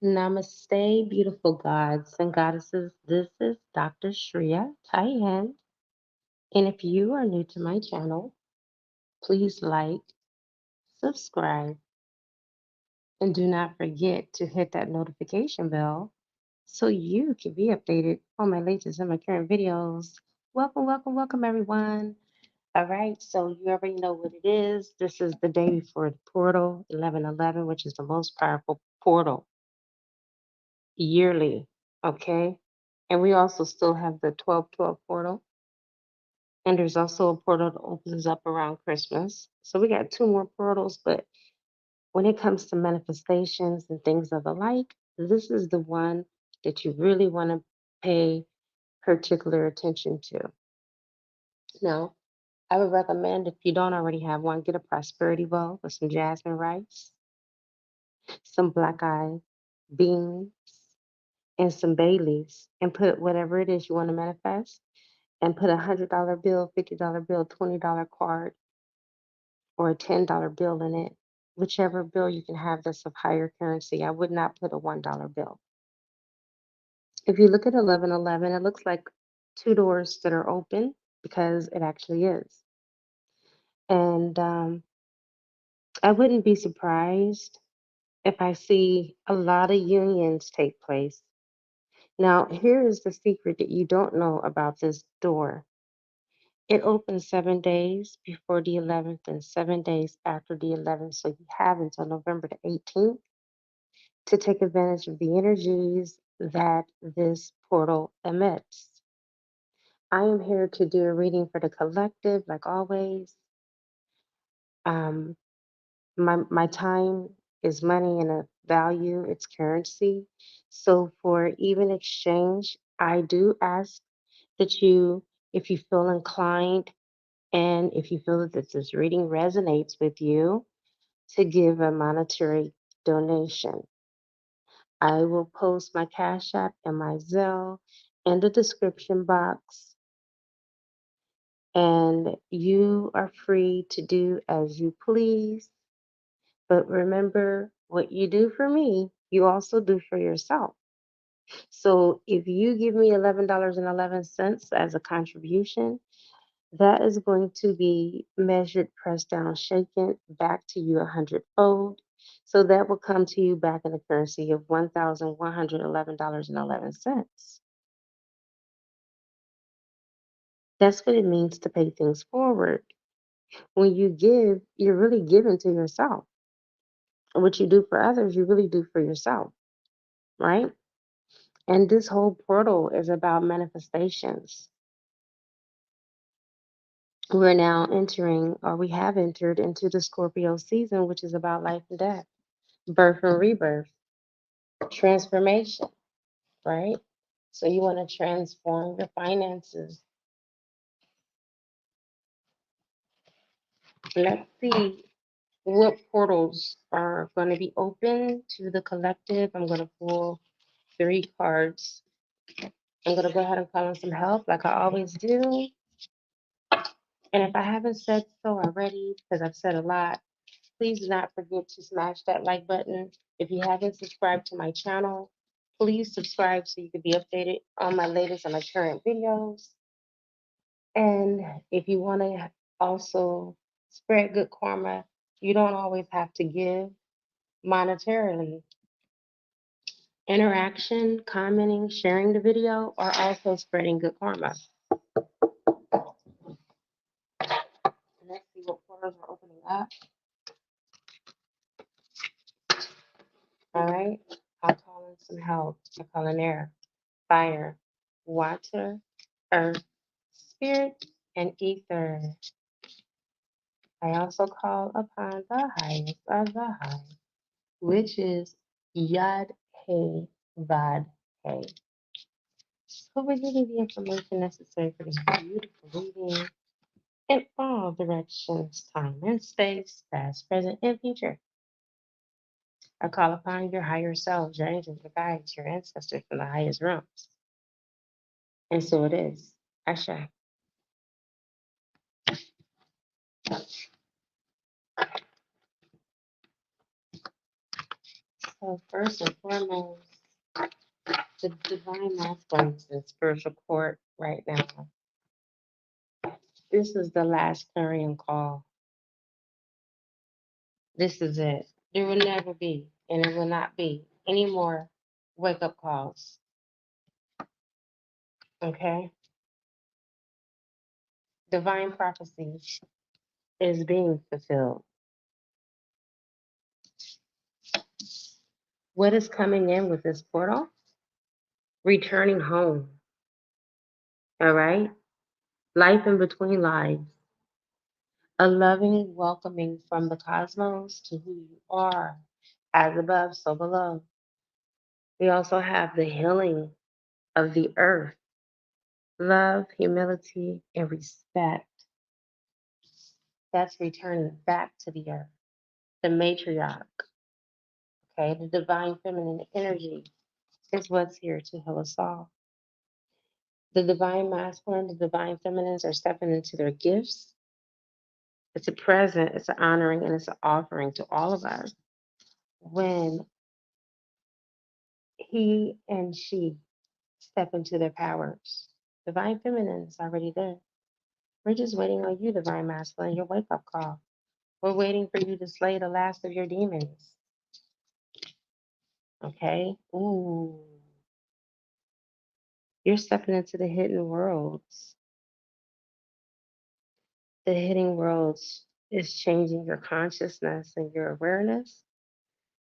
Namaste, beautiful gods and goddesses. This is Dr. Shreya Tyan. And if you are new to my channel, please like, subscribe, and do not forget to hit that notification bell so you can be updated on my latest and my current videos. Welcome, welcome, welcome, everyone. All right, so you already know what it is. This is the day before the portal, 1111, which is the most powerful portal yearly. Okay. And we also still have the 1212 portal. And there's also a portal that opens up around Christmas. So we got two more portals. But when it comes to manifestations and things of the like, this is the one that you really want to pay particular attention to. Now, I would recommend if you don't already have one, get a prosperity bowl with some jasmine rice, some black eye beans, and some bay leaves, and put whatever it is you want to manifest and put $100 bill, $50 bill, $20 card, or a $10 bill in it, whichever bill you can have that's of higher currency. I would not put a $1 bill. If you look at 1111, it looks like two doors that are open because it actually is. And I wouldn't be surprised if I see a lot of unions take place. Now, here is the secret that you don't know about this door. It opens 7 days before the 11th and 7 days after the 11th. So you have until November the 18th to take advantage of the energies that this portal emits. I am here to do a reading for the collective, like always. Um, my time is money and a value, it's currency. So for even exchange, I do ask that you, if you feel inclined, and if you feel that this reading resonates with you, to give a monetary donation. I will post my Cash App and my Zelle in the description box, and you are free to do as you please. But remember, what you do for me, you also do for yourself. So if you give me $11.11 as a contribution, that is going to be measured, pressed down, shaken back to you a hundredfold. So that will come to you back in the currency of $1,111.11. That's what it means to pay things forward. When you give, you're really giving to yourself. What you do for others, you really do for yourself, right? And this whole portal is about manifestations. We're now entering, or we have entered into the Scorpio season, which is about life and death, birth and rebirth, transformation, right? So you want to transform your finances. Let's see what portals are going to be open to the collective. I'm going to pull three cards. I'm going to go ahead and call in some help like I always do. And if I haven't said so already, because I've said a lot, please do not forget to smash that like button. If you haven't subscribed to my channel, please subscribe so you can be updated on my latest and my current videos. And if you want to also spread good karma, you don't always have to give monetarily. Interaction, commenting, sharing the video are also spreading good karma. Let's see what portals are opening up. All right. I'll call in some help. I call in air, fire, water, earth, spirit, and ether. I also call upon the highest of the high, which is Yad He Vad He. So we're giving the information necessary for this beautiful reading in all directions, time and space, past, present, and future. I call upon your higher selves, your angels, your guides, your ancestors from the highest realms. And so it is. Asha. So first and foremost, the divine masculine is in spiritual court right now. This is the last clarion call. This is it. There will never be, and it will not be any more wake up calls. Okay? Divine prophecy is being fulfilled. What is coming in with this portal? Returning home. All right? Life in between lives. A loving welcoming from the cosmos to who you are, as above, so below. We also have the healing of the earth, love, humility, and respect. That's returning back to the earth. The matriarch, okay, the divine feminine energy is what's here to heal us all. The divine masculine, the divine feminines are stepping into their gifts. It's a present, it's an honoring, and it's an offering to all of us when he and she step into their powers. Divine feminine is already there. We're just waiting on you, divine masculine, your wake up call. We're waiting for you to slay the last of your demons. Okay? Ooh. You're stepping into the hidden worlds. The hidden worlds is changing your consciousness and your awareness.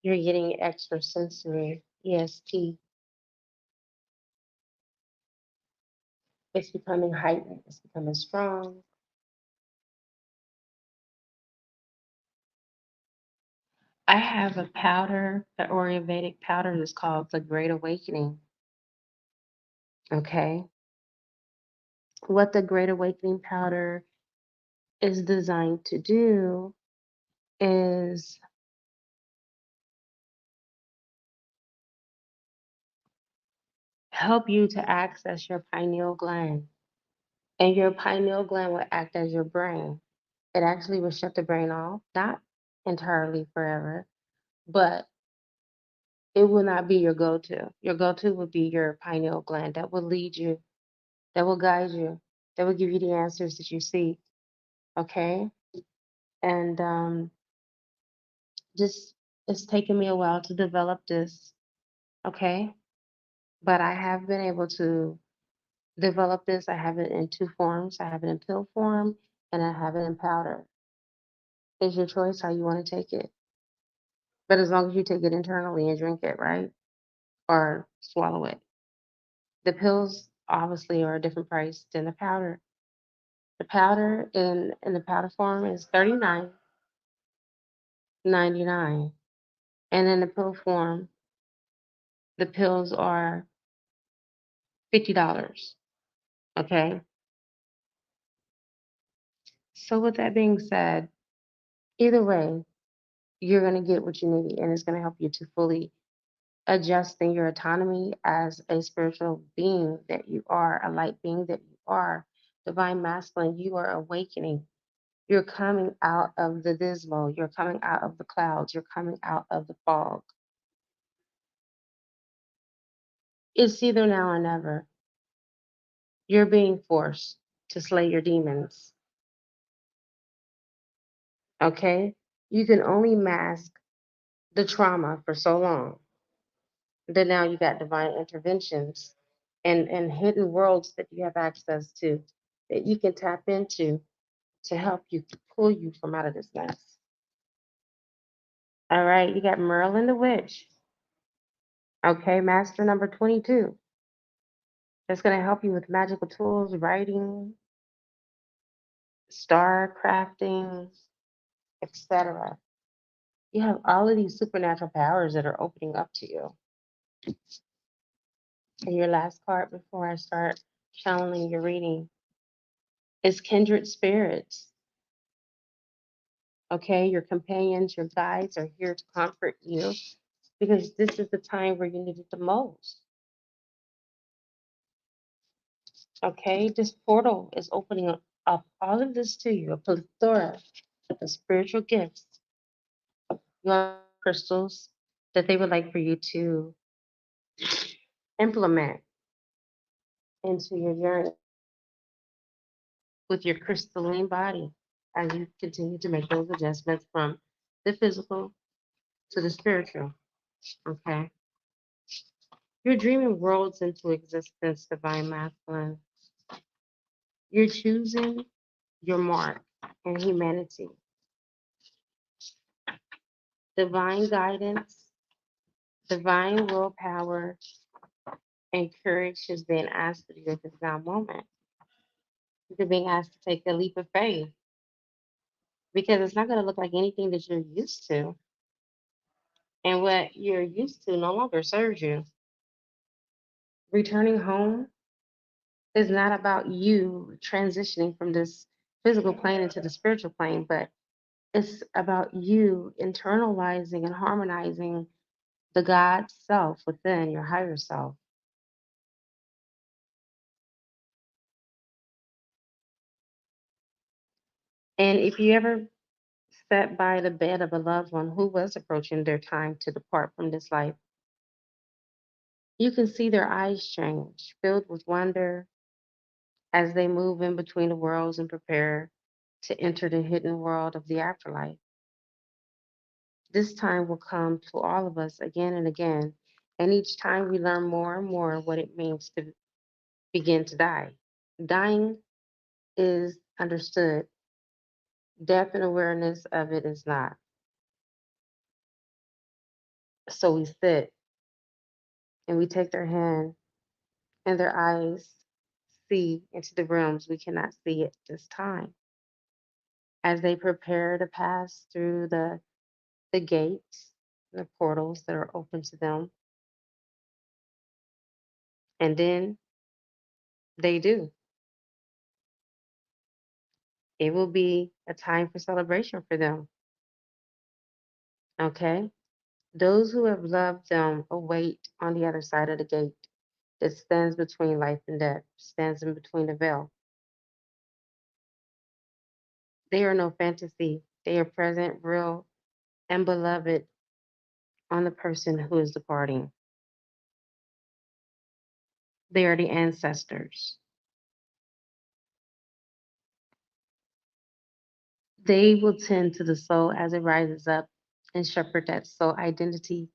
You're getting extrasensory ESP. It's becoming heightened. It's becoming strong. I have a powder, the Ayurvedic powder is called the Great Awakening. Okay. What the Great Awakening powder is designed to do is help you to access your pineal gland. And your pineal gland will act as your brain. It actually will shut the brain off, not entirely forever, but it will not be your go to. Your go to will be your pineal gland that will lead you, that will guide you, that will give you the answers that you seek. Okay? And just it's taken me a while to develop this. Okay? But I have been able to develop this. I have it in two forms. I have it in pill form and I have it in powder. It's your choice how you want to take it. But as long as you take it internally and drink it, right? Or swallow it. The pills obviously are a different price than the powder. The powder in the powder form is $39.99. And in the pill form, the pills are $50. Okay. So with that being said, either way, you're gonna get what you need and it's gonna help you to fully adjusting your autonomy as a spiritual being that you are, a light being that you are, divine masculine, you are awakening. You're coming out of the dismal, you're coming out of the clouds, you're coming out of the fog. It's either now or never. You're being forced to slay your demons. Okay? You can only mask the trauma for so long. Then now you got divine interventions and hidden worlds that you have access to that you can tap into to help you pull you from out of this mess. All right, you got Merlin the Witch. Okay, master number 22. That's going to help you with magical tools, writing, star crafting, etc. You have all of these supernatural powers that are opening up to you. And your last card before I start channeling your reading is kindred spirits. Okay, your companions, your guides are here to comfort you because this is the time where you need it the most. Okay, this portal is opening up all of this to you, a plethora of spiritual gifts. You want crystals, that they would like for you to implement into your journey with your crystalline body as you continue to make those adjustments from the physical to the spiritual. Okay. You're dreaming worlds into existence, divine masculine. You're choosing your mark in humanity. Divine guidance, divine willpower, and courage is being asked of you at this now moment. You're being asked to take a leap of faith because it's not going to look like anything that you're used to. And what you're used to no longer serves you. Returning home is not about you transitioning from this physical plane into the spiritual plane, but it's about you internalizing and harmonizing the God self within your higher self. And if you ever sat by the bed of a loved one who was approaching their time to depart from this life, you can see their eyes change, filled with wonder as they move in between the worlds and prepare to enter the hidden world of the afterlife. This time will come to all of us again and again, and each time we learn more and more what it means to begin to die. Dying is understood, death and awareness of it is not. So we sit and we take their hand, and their eyes see into the realms we cannot see at this time as they prepare to pass through the gates, the portals that are open to them. And then they do. It will be a time for celebration for them. Okay? Those who have loved them await on the other side of the gate that stands between life and death, stands in between the veil. They are no fantasy. They are present, real, and beloved on the person who is departing. They are the ancestors. They will tend to the soul as it rises up and shepherd that soul identity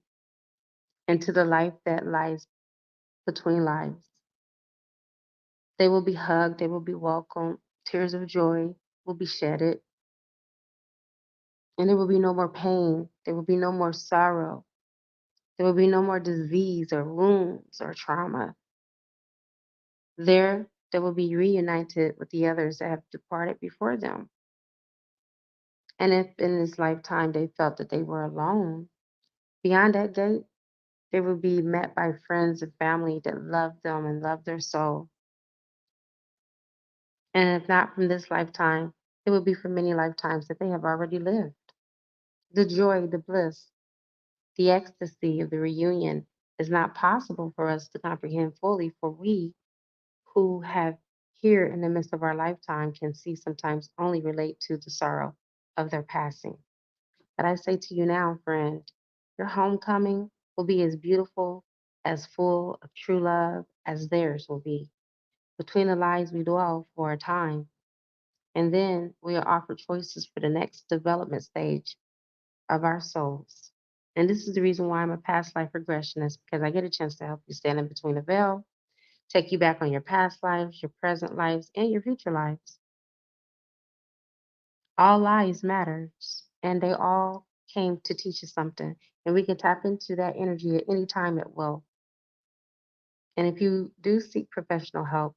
into the life that lies between lives. They will be hugged, they will be welcomed, tears of joy will be shedded, and there will be no more pain, there will be no more sorrow, there will be no more disease or wounds or trauma. There, they will be reunited with the others that have departed before them. And if in this lifetime they felt that they were alone, beyond that gate, they will be met by friends and family that love them and love their soul. And if not from this lifetime, it will be for many lifetimes that they have already lived. The joy, the bliss, the ecstasy of the reunion is not possible for us to comprehend fully, for we who have here in the midst of our lifetime can see sometimes only relate to the sorrow of their passing. But I say to you now, friend, your homecoming will be as beautiful, as full of true love as theirs will be. Between the lives we dwell for a time, and then we are offered choices for the next development stage of our souls. And this is the reason why I'm a past life regressionist, because I get a chance to help you stand in between the veil, take you back on your past lives, your present lives, and your future lives. All lives matters, and they all came to teach us something. And we can tap into that energy at any time at will. And if you do seek professional help,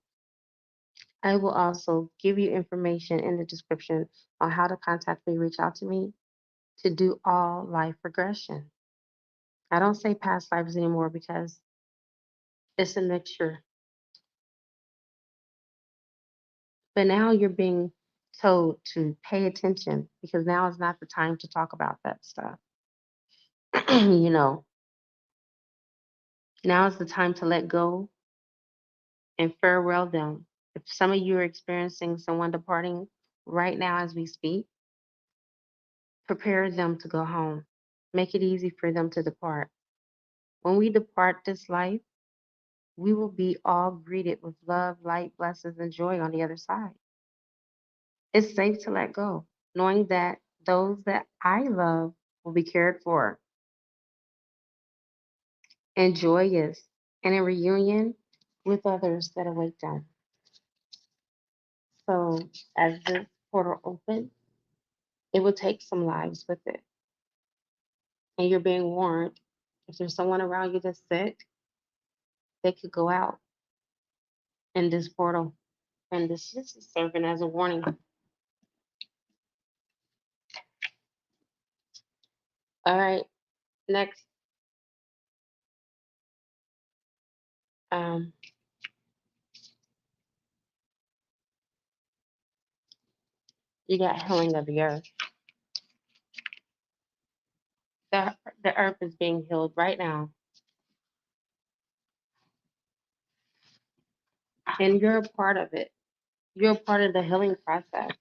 I will also give you information in the description on how to contact me, reach out to me to do all life regression. I don't say past lives anymore because it's a mixture. But now you're being told to pay attention because now is not the time to talk about that stuff. you know, now is the time to let go and farewell them. If some of you are experiencing someone departing right now as we speak, prepare them to go home. Make it easy for them to depart. When we depart this life, we will be all greeted with love, light, blessings, and joy on the other side. It's safe to let go, knowing that those that I love will be cared for and joyous and in reunion with others that await them. So, as this portal opens, it will take some lives with it. And you're being warned if there's someone around you that's sick, they could go out in this portal. And this is serving as a warning. All right, next, um, you got healing of the earth. The earth is being healed right now, and you're a part of it. You're a part of the healing process.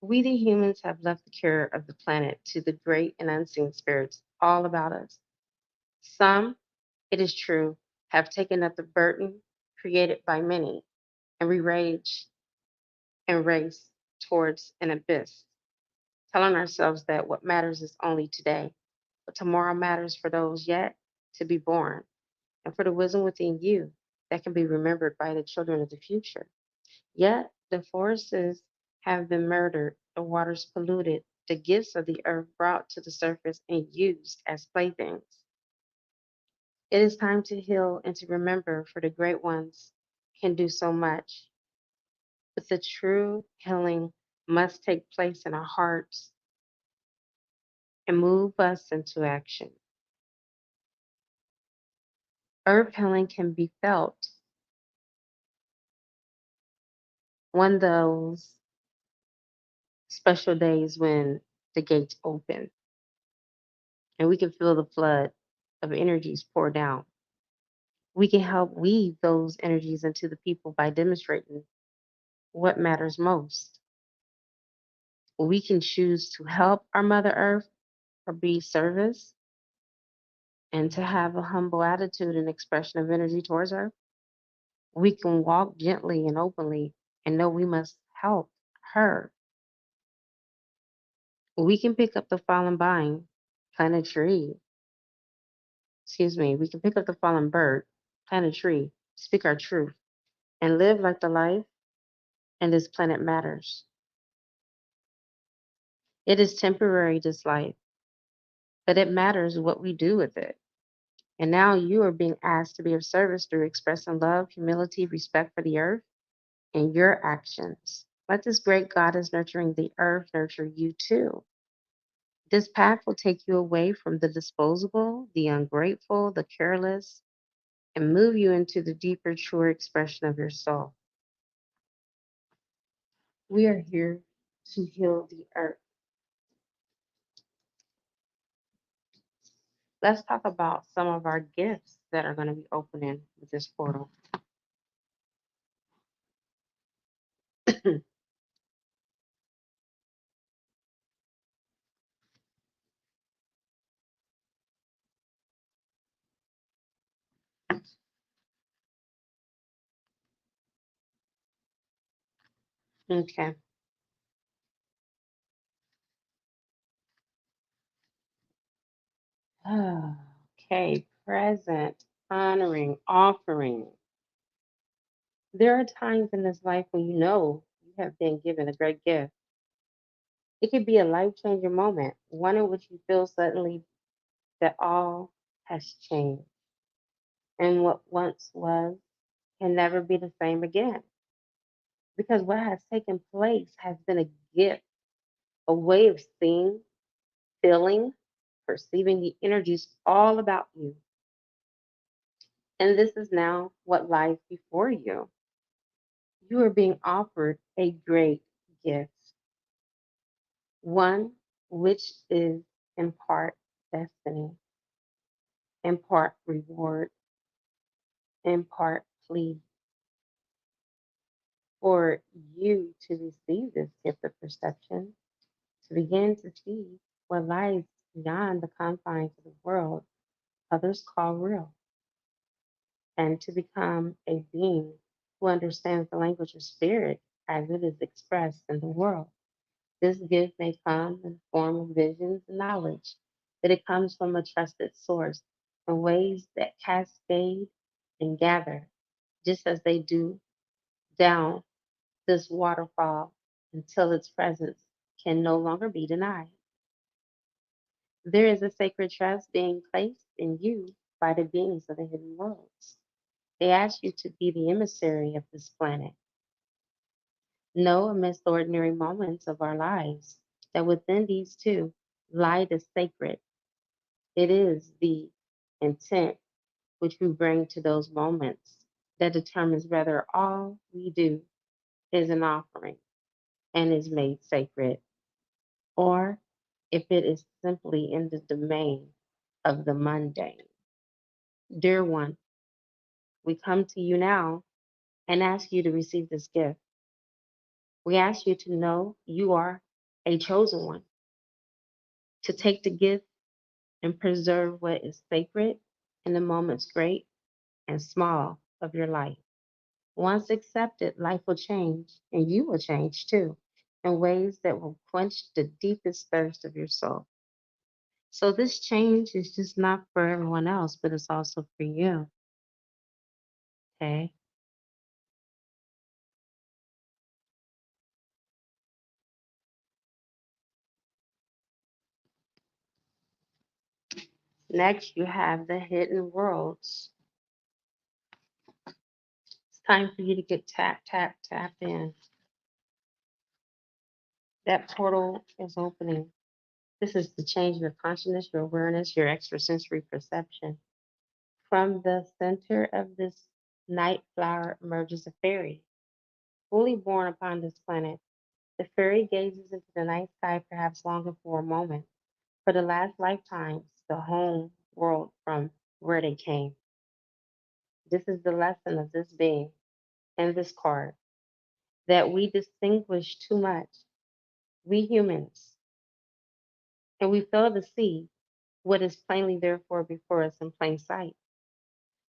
We, the humans, have left the cure of the planet to the great and unseen spirits all about us. Some, it is true, have taken up the burden created by many and we rage and race towards an abyss, telling ourselves that what matters is only today, but tomorrow matters for those yet to be born and for the wisdom within you that can be remembered by the children of the future. Yet the forests have been murdered, the waters polluted, the gifts of the earth brought to the surface and used as playthings. It is time to heal and to remember, for the great ones can do so much. But the true healing must take place in our hearts and move us into action. Earth healing can be felt one those special days when the gates open and we can feel the flood of energies pour down. We can help weave those energies into the people by demonstrating what matters most. We can choose to help our Mother Earth or be service and to have a humble attitude and expression of energy towards her. We can walk gently and openly and know we must help her. We can pick up the fallen vine, plant a tree. We can pick up the fallen bird, plant a tree, speak our truth, and live like the life and this planet matters. It is temporary, this life, but it matters what we do with it. And now you are being asked to be of service through expressing love, humility, respect for the earth, and your actions. Let this great goddess nurturing the earth nurture you too. This path will take you away from the disposable, the ungrateful, the careless, and move you into the deeper, truer expression of your soul. We are here to heal the earth. Let's talk about some of our gifts that are going to be opening with this portal. Okay. Okay. Present, honoring, offering. There are times in this life when you know you have been given a great gift. It could be a life changing moment, one in which you feel suddenly that all has changed and what once was can never be the same again. Because what has taken place has been a gift, a way of seeing, feeling, perceiving the energies all about you. And this is now what lies before you. You are being offered a great gift, one which is in part destiny, in part reward, in part plea for you to receive this gift of perception. to begin to see what lies beyond the confines of the world others call real, and to become a being who understands the language of spirit as it is expressed in the world. This gift may come in the form of visions and knowledge, that it comes from a trusted source in ways that cascade and gather, just as they do down this waterfall until its presence can no longer be denied. There is a sacred trust being placed in you by the beings of the hidden worlds. They ask you to be the emissary of this planet. Know amidst the ordinary moments of our lives that within these two lie the sacred. It is the intent which we bring to those moments that determines whether all we do is an offering and is made sacred, or if it is simply in the domain of the mundane. Dear one, we come to you now and ask you to receive this gift. We ask you to know you are a chosen one, to take the gift and preserve what is sacred in the moments great and small of your life. Once accepted, life will change, and you will change too, in ways that will quench the deepest thirst of your soul. So, this change is just not for everyone else, but it's also for you. Okay. Next, you have the hidden worlds. It's time for you to get tap, tap, tap in. That portal is opening. This is the change your consciousness, your awareness, your extrasensory perception. From the center of this night flower emerges a fairy, fully born upon this planet. The fairy gazes into the night sky, perhaps longing for a moment, for the last lifetimes, the home world from where they came. This is the lesson of this being and this card, that we distinguish too much, we humans, and we fail to see what is plainly therefore before us in plain sight.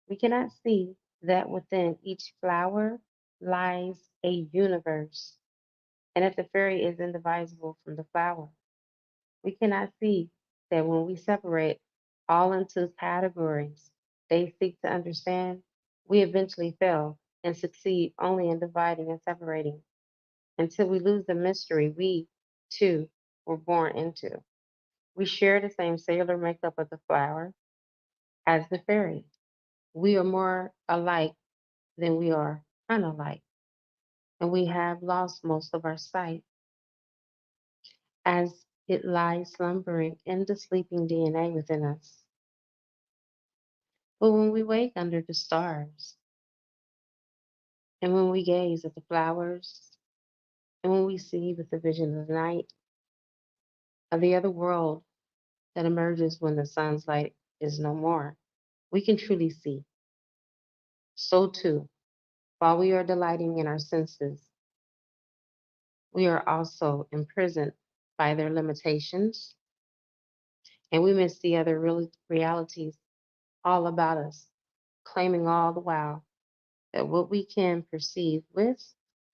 We cannot see that within each flower lies a universe, and that the fairy is indivisible from the flower. We cannot see that when we separate all into categories they seek to understand, we eventually fail and succeed only in dividing and separating until we lose the mystery we, too, were born into. We share the same cellular makeup of the flower as the fairy. We are more alike than we are unalike, and we have lost most of our sight as it lies slumbering in the sleeping DNA within us. But when we wake under the stars, and when we gaze at the flowers, and when we see with the vision of the night of the other world that emerges when the sun's light is no more, we can truly see. So too, while we are delighting in our senses, we are also imprisoned by their limitations, and we miss the other realities all about us, claiming all the while that what we can perceive with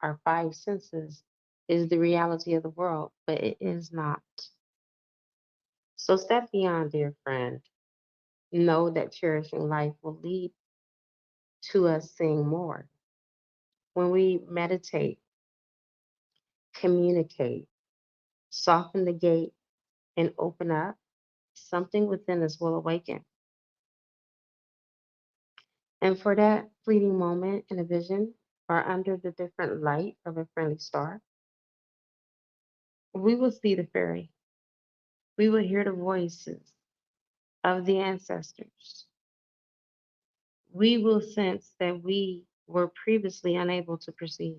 our five senses is the reality of the world, but it is not. So step beyond, dear friend. Know that cherishing life will lead to us seeing more. When we meditate, communicate, soften the gate, and open up, something within us will awaken. And for that fleeting moment in a vision or under the different light of a friendly star, we will see the fairy. We will hear the voices of the ancestors. We will sense that we were previously unable to perceive.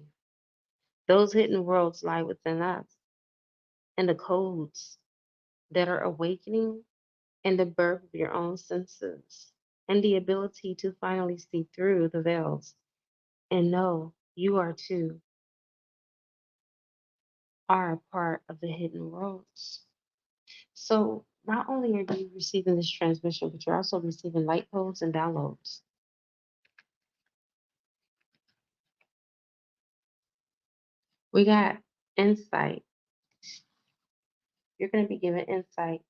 Those hidden worlds lie within us, and the codes that are awakening in the birth of your own senses, and the ability to finally see through the veils and know you are too are a part of the hidden worlds. So not only are you receiving this transmission, but you're also receiving light codes and downloads. We got insight. You're going to be given insight.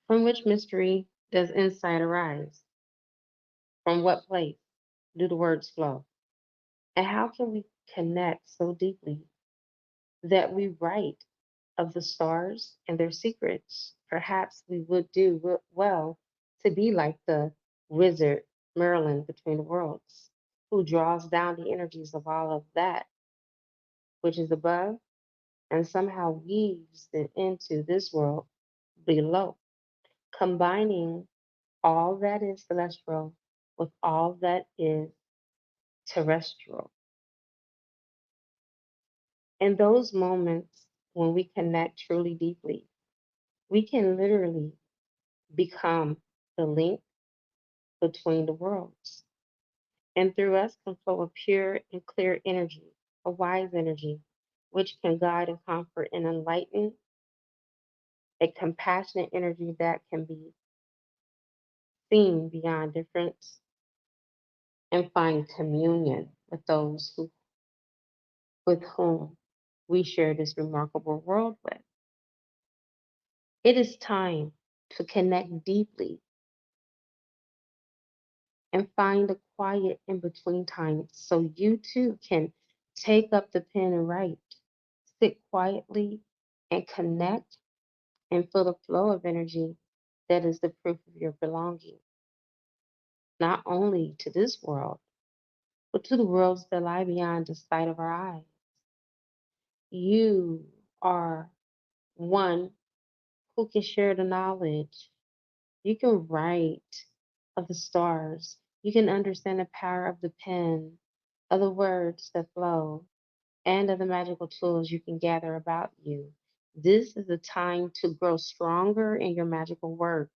From which mystery does insight arise? From what place do the words flow? And how can we connect so deeply that we write of the stars and their secrets? Perhaps we would do well to be like the wizard Merlin between the worlds, who draws down the energies of all of that which is above and somehow weaves it into this world below, combining all that is celestial with all that is terrestrial. In those moments when we connect truly deeply, we can literally become the link between the worlds. And through us can flow a pure and clear energy, a wise energy, which can guide and comfort and enlighten, a compassionate energy that can be seen beyond difference and find communion with those with whom we share this remarkable world with. It is time to connect deeply and find a quiet in between time so you too can take up the pen and write, sit quietly and connect and feel the flow of energy that is the proof of your belonging, not only to this world, but to the worlds that lie beyond the sight of our eyes. You are one who can share the knowledge. You can write of the stars. You can understand the power of the pen, of the words that flow, and of the magical tools you can gather about you. This is a time to grow stronger in your magical work,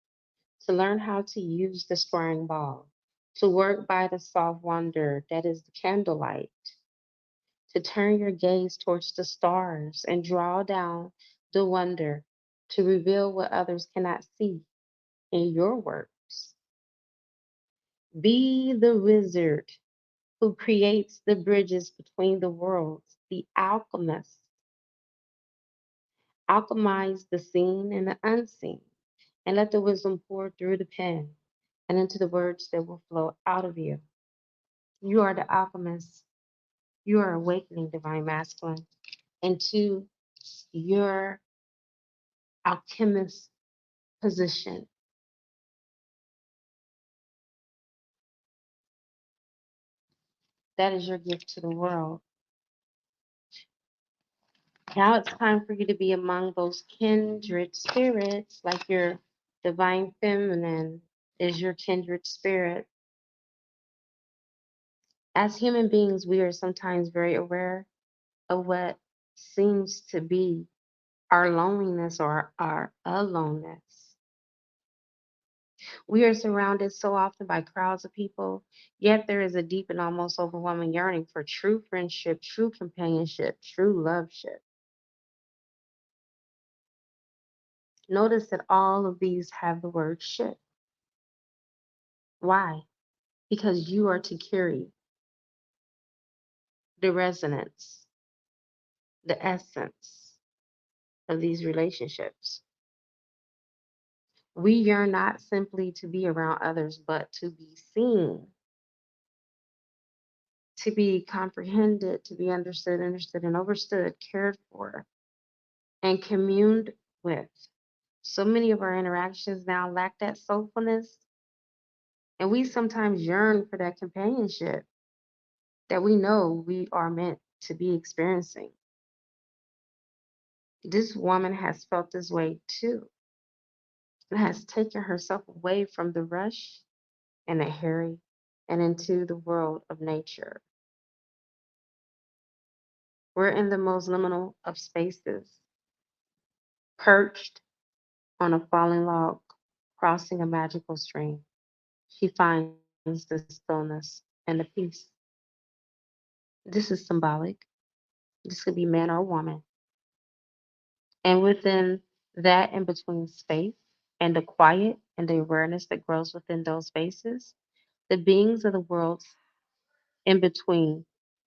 to learn how to use the scrying ball, to work by the soft wonder that is the candlelight, to turn your gaze towards the stars and draw down the wonder to reveal what others cannot see in your works. Be the wizard who creates the bridges between the worlds, the alchemist. Alchemize the seen and the unseen, and let the wisdom pour through the pen and into the words that will flow out of you. You are the alchemist. You are awakening divine masculine into your alchemist position. That is your gift to the world. Now it's time for you to be among those kindred spirits, like your divine feminine is your kindred spirit. As human beings, we are sometimes very aware of what seems to be our loneliness or our aloneness. We are surrounded so often by crowds of people, yet there is a deep and almost overwhelming yearning for true friendship, true companionship, true loveship. Notice that all of these have the word ship. Why? Because you are to carry the resonance, the essence of these relationships. We yearn not simply to be around others, but to be seen, to be comprehended, to be understood and overstood, cared for, and communed with. So many of our interactions now lack that soulfulness, and we sometimes yearn for that companionship that we know we are meant to be experiencing. This woman has felt this way too, and has taken herself away from the rush and the hurry and into the world of nature. We're in the most liminal of spaces, perched on a falling log, crossing a magical stream. She finds the stillness and the peace. This is symbolic. This could be man or woman. And within that in between space and the quiet and the awareness that grows within those spaces, the beings of the worlds in between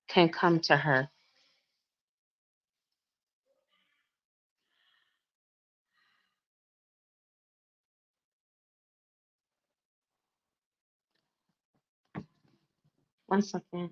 can come to her. One second.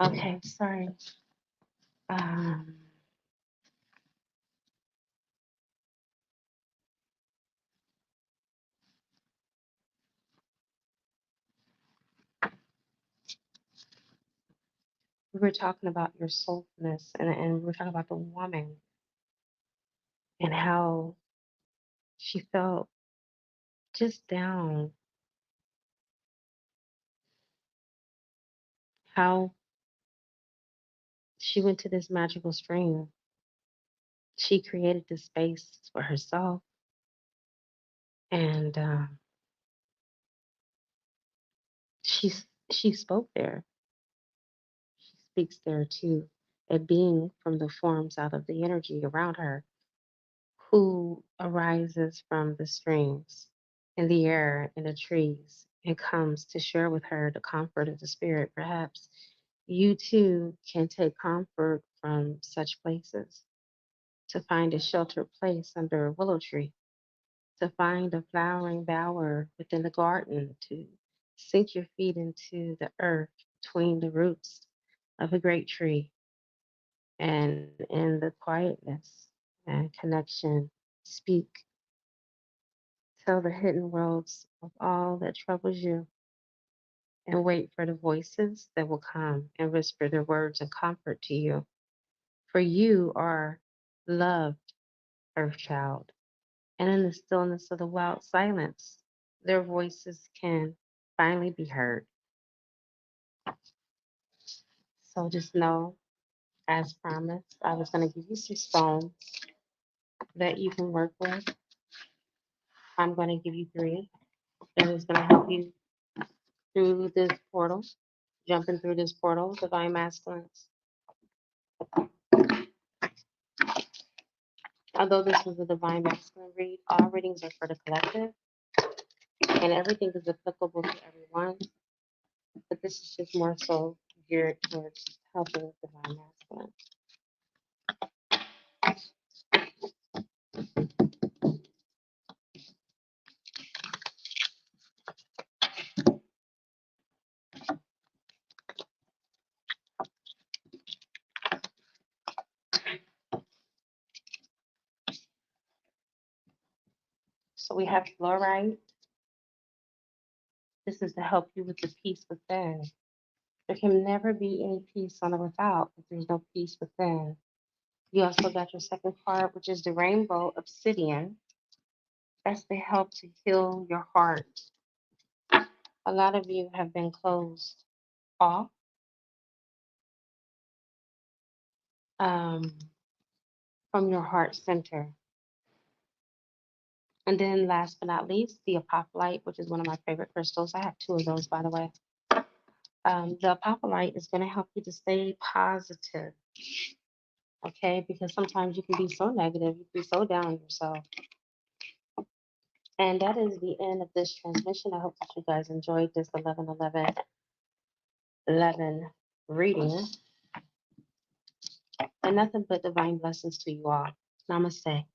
Okay, sorry. Um, we were talking about your soulfulness and we were talking about the woman and how she felt just down, how she went to this magical stream. She created this space for herself and she spoke there. She speaks there to a being from the forms out of the energy around her who arises from the streams, in the air, in the trees, and comes to share with her the comfort of the spirit. Perhaps you too can take comfort from such places, to find a sheltered place under a willow tree, to find a flowering bower within the garden, to sink your feet into the earth between the roots of a great tree, and in the quietness and connection, speak, tell the hidden worlds of all that troubles you, and wait for the voices that will come and whisper their words of comfort to you. For you are loved, earth child, and in the stillness of the wild silence, their voices can finally be heard. So just know, as promised, I was going to give you some stones that you can work with. I'm going to give you three that is going to help you through this portal, jumping through this portal, divine masculines. Although this was a divine masculine read, all readings are for the collective, and everything is applicable to everyone. But this is just more so geared towards helping with divine masculine. So we have fluorite. This is to help you with the peace within. There can never be any peace on the without if there's no peace within. You also got your second card, which is the rainbow obsidian. That's to help to heal your heart. A lot of you have been closed off um, from your heart center. And then last but not least, the apophyllite, which is one of my favorite crystals. I have two of those, by the way. The apophyllite is going to help you to stay positive, okay? Because sometimes you can be so negative, you can be so down on yourself. And that is the end of this transmission. I hope that you guys enjoyed this 11 reading. And nothing but divine blessings to you all. Namaste.